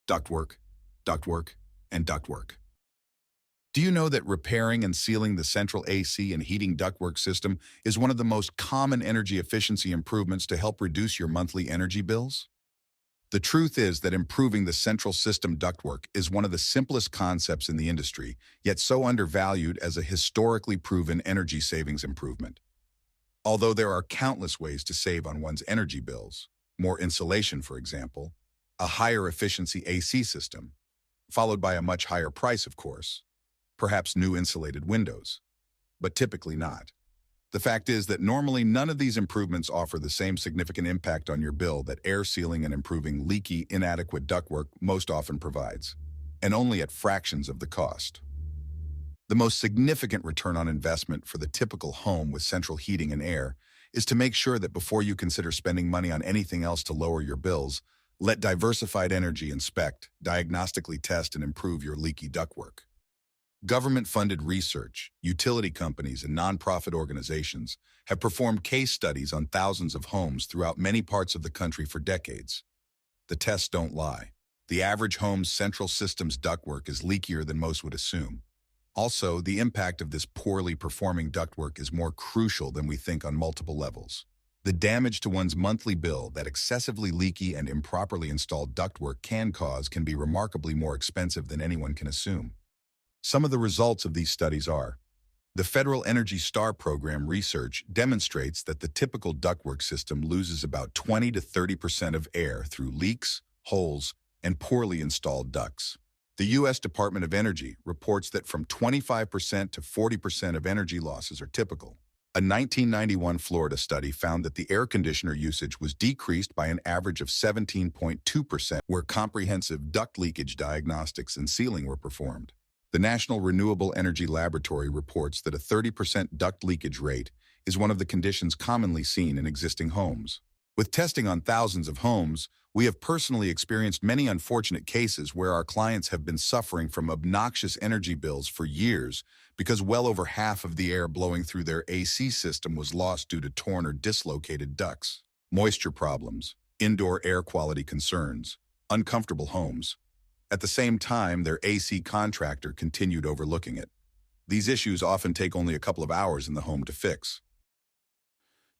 ductwork, ductwork, and ductwork. Do you know that repairing and sealing the central AC and heating ductwork system is one of the most common energy efficiency improvements to help reduce your monthly energy bills? The truth is that improving the central system ductwork is one of the simplest concepts in the industry, yet so undervalued as a historically proven energy savings improvement. Although there are countless ways to save on one's energy bills, more insulation, for example, a higher efficiency AC system, followed by a much higher price, of course, perhaps new insulated windows, but typically not. The fact is that normally none of these improvements offer the same significant impact on your bill that air sealing and improving leaky, inadequate ductwork most often provides, and only at fractions of the cost. The most significant return on investment for the typical home with central heating and air is to make sure that before you consider spending money on anything else to lower your bills, let Diversified Energy inspect, diagnostically test, and improve your leaky ductwork. Government-funded research, utility companies, and nonprofit organizations have performed case studies on thousands of homes throughout many parts of the country for decades. The tests don't lie. The average home's central system's ductwork is leakier than most would assume. Also, the impact of this poorly performing ductwork is more crucial than we think on multiple levels. The damage to one's monthly bill that excessively leaky and improperly installed ductwork can cause can be remarkably more expensive than anyone can assume. Some of the results of these studies are: the Federal Energy Star Program research demonstrates that the typical ductwork system loses about 20 to 30% of air through leaks, holes, and poorly installed ducts. The U.S. Department of Energy reports that from 25% to 40% of energy losses are typical. A 1991 Florida study found that the air conditioner usage was decreased by an average of 17.2% where comprehensive duct leakage diagnostics and sealing were performed. The National Renewable Energy Laboratory reports that a 30% duct leakage rate is one of the conditions commonly seen in existing homes. With testing on thousands of homes, we have personally experienced many unfortunate cases where our clients have been suffering from obnoxious energy bills for years because well over half of the air blowing through their AC system was lost due to torn or dislocated ducts. Moisture problems, indoor air quality concerns, uncomfortable homes. At the same time, their AC contractor continued overlooking it. These issues often take only a couple of hours in the home to fix.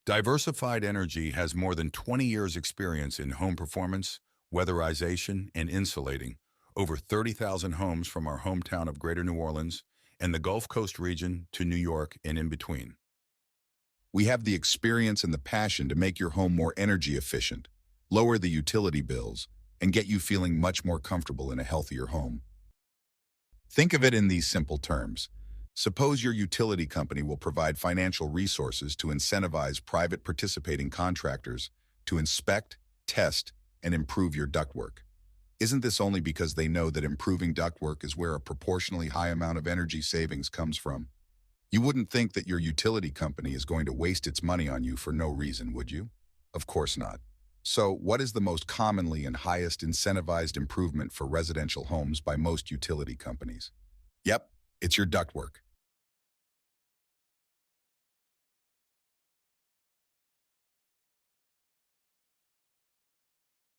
Diversified Energy has more than 20 years' experience in home performance, weatherization, and insulating, over 30,000 homes from our hometown of Greater New Orleans and the Gulf Coast region to New York and in between. We have the experience and the passion to make your home more energy efficient, lower the utility bills, and get you feeling much more comfortable in a healthier home. Think of it in these simple terms. Suppose your utility company will provide financial resources to incentivize private participating contractors to inspect, test, and improve your ductwork. Isn't this only because they know that improving ductwork is where a proportionally high amount of energy savings comes from? You wouldn't think that your utility company is going to waste its money on you for no reason, would you? Of course not. So, what is the most commonly and highest incentivized improvement for residential homes by most utility companies? Yep, it's your ductwork.